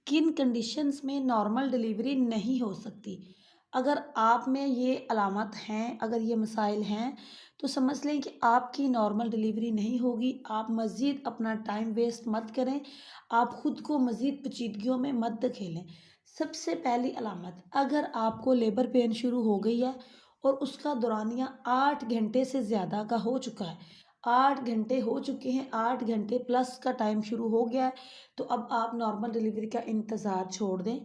किन कंडीशंस में normal delivery नहीं हो सकती। अगर आप में ये अलामत हैं, अगर ये मसाइल हैं, तो समझ लें कि आपकी नॉर्मल डिलीवरी नहीं होगी। आप मज़ीद अपना टाइम वेस्ट मत करें, आप खुद को मज़ीद पेचीदगियों में मत धकेलें। सबसे पहली अलामत, अगर आपको लेबर पेन शुरू हो गई है और उसका दौरानिया 8 घंटे से ज़्यादा का हो चुका है, 8 घंटे हो चुके हैं, 8 घंटे प्लस का टाइम शुरू हो गया है, तो अब आप नॉर्मल डिलीवरी का इंतज़ार छोड़ दें।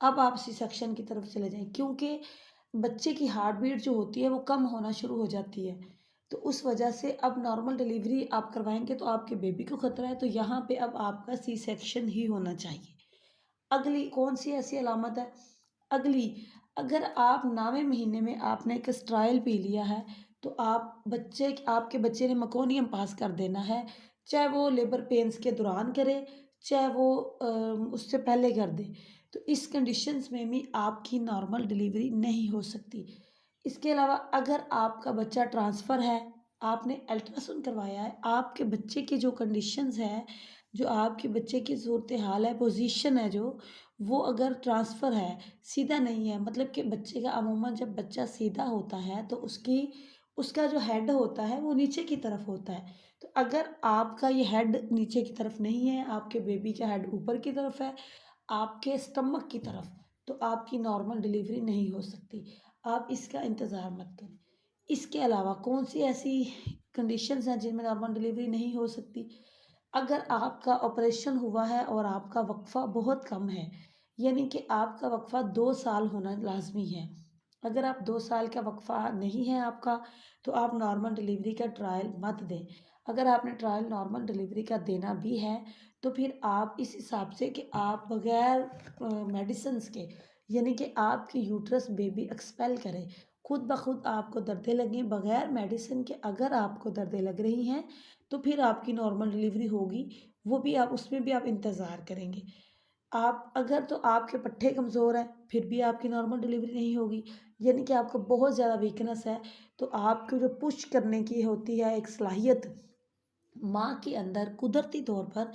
अब आप सी सेक्शन की तरफ चले जाएँ, क्योंकि बच्चे की हार्ट बीट जो होती है वो कम होना शुरू हो जाती है। तो उस वजह से अब नॉर्मल डिलीवरी आप करवाएँगे तो आपके बेबी को खतरा है, तो यहाँ पे अब आपका सी सेक्शन ही होना चाहिए। अगली कौन-सी ऐसी अलामत है? अगली, अगर आप 9वें महीने में आपने एक स्ट्राइल पी लिया है, तो आपके बच्चे ने मेकोनियम पास कर देना है, चाहे वो लेबर पेन्स के दौरान करे, चाहे वो उससे पहले कर दे। तो इस कंडीशंस में भी आपकी नॉर्मल डिलीवरी नहीं हो सकती। इसके अलावा अगर आपका बच्चा ट्रांसफ़र है, आपने अल्ट्रासाउंड करवाया है, आपके बच्चे की जो कंडीशंस है, जो आपके बच्चे की सूरत-ए-हाल है, पोज़ीशन है जो, वो अगर ट्रांसफ़र है, सीधा नहीं है, मतलब कि बच्चे का अमूमन जब बच्चा सीधा होता है तो उसका जो हेड होता है वो नीचे की तरफ होता है। तो अगर आपका ये हेड नीचे की तरफ नहीं है, आपके बेबी का हेड ऊपर की तरफ है, आपके स्टमक की तरफ, तो आपकी नॉर्मल डिलीवरी नहीं हो सकती। आप इसका इंतज़ार मत करें। इसके अलावा कौन-सी ऐसी कंडीशंस हैं जिनमें नॉर्मल डिलीवरी नहीं हो सकती? अगर आपका ऑपरेशन हुआ है और आपका वक़फ़ा बहुत कम है, यानी कि आपका वक़फ़ा 2 साल होना लाज़मी है। अगर आप 2 साल का वक़फ़ा नहीं है आपका, तो आप नॉर्मल डिलीवरी का ट्रायल मत दें। अगर आपने ट्रायल नॉर्मल डिलीवरी का देना भी है, तो फिर आप इस हिसाब से कि आप बग़ैर मेडिसिन्स के, यानी कि आपकी यूट्रस बेबी एक्सपेल करे। खुद ब खुद आपको दर्दें लगें, बग़ैर मेडिसिन के अगर आपको दर्दें लग रही हैं, तो फिर आपकी नॉर्मल डिलीवरी होगी, वो भी आप उसमें भी आप इंतज़ार करेंगे। आप अगर तो आपके पट्ठे कमज़ोर हैं, फिर भी आपकी नॉर्मल डिलीवरी नहीं होगी, यानी कि आपको बहुत ज़्यादा वीकनेस है, तो आपको जो पुश करने की होती है एक सलाहियत, माँ के अंदर कुदरती तौर पर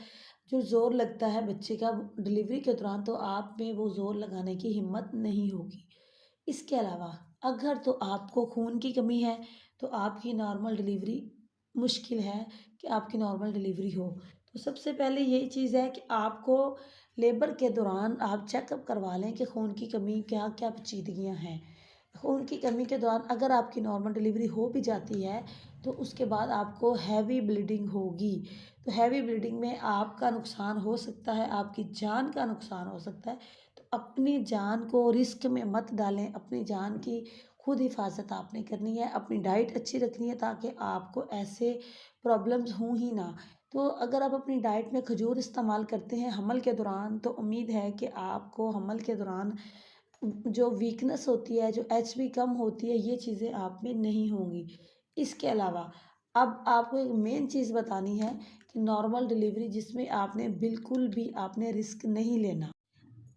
जो ज़ोर लगता है बच्चे का डिलीवरी के दौरान, तो आप में वो ज़ोर लगाने की हिम्मत नहीं होगी। इसके अलावा अगर तो आपको खून की कमी है, तो आपकी नॉर्मल डिलीवरी मुश्किल है कि आपकी नॉर्मल डिलीवरी हो। तो सबसे पहले यही चीज़ है कि आपको लेबर के दौरान आप चेकअप करवा लें कि खून की कमी क्या-क्या पेचीदगियाँ हैं। खून की कमी के दौरान अगर आपकी नॉर्मल डिलीवरी हो भी जाती है, तो उसके बाद आपको हैवी ब्लीडिंग होगी। तो हैवी ब्लीडिंग में आपका नुकसान हो सकता है, आपकी जान का नुकसान हो सकता है। तो अपनी जान को रिस्क में मत डालें, अपनी जान की खुद हिफाज़त आपने करनी है, अपनी डाइट अच्छी रखनी है ताकि आपको ऐसे प्रॉब्लम्स हों ही ना। तो अगर आप अपनी डाइट में खजूर इस्तेमाल करते हैं हमल के दौरान, तो उम्मीद है कि आपको हमल के दौरान जो वीकनेस होती है, जो एचबी कम होती है, ये चीज़ें आप में नहीं होंगी। इसके अलावा अब आपको एक मेन चीज़ बतानी है कि नॉर्मल डिलीवरी जिसमें आपने बिल्कुल भी आपने रिस्क नहीं लेना।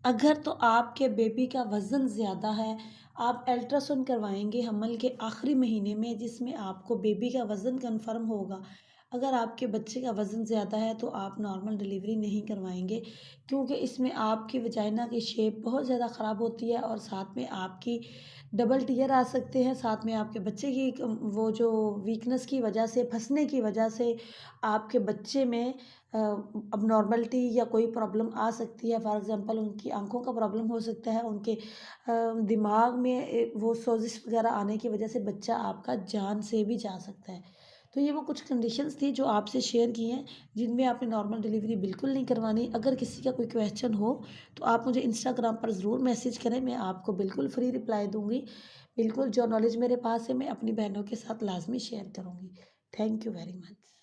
अगर तो आपके बेबी का वज़न ज़्यादा है, आप अल्ट्रासाउंड करवाएँगे हमल के आखिरी महीने में जिसमें आपको बेबी का वज़न कन्फ़र्म होगा। अगर आपके बच्चे का वज़न ज़्यादा है तो आप नॉर्मल डिलीवरी नहीं करवाएँगे, क्योंकि इसमें आपकी वजाइना की शेप बहुत ज़्यादा ख़राब होती है और साथ में आपकी डबल टीयर आ सकते हैं, साथ में आपके बच्चे की वो जो वीकनेस की वजह से, फँसने की वजह से आपके बच्चे में अबनॉर्मलिटी या कोई प्रॉब्लम आ सकती है। फॉर एग्ज़ाम्पल उनकी आँखों का प्रॉब्लम हो सकता है, उनके दिमाग में वो सोज़िश वग़ैरह आने की वजह से बच्चा आपका जान से भी जा सकता है। तो ये वो कुछ कंडीशंस थी जो आपसे शेयर की हैं, जिनमें आपने नॉर्मल डिलीवरी बिल्कुल नहीं करवानी। अगर किसी का कोई क्वेश्चन हो, तो आप मुझे इंस्टाग्राम पर ज़रूर मैसेज करें, मैं आपको बिल्कुल फ्री रिप्लाई दूँगी। बिल्कुल जो नॉलेज मेरे पास है, मैं अपनी बहनों के साथ लाज़मी शेयर करूँगी। Thank you very much.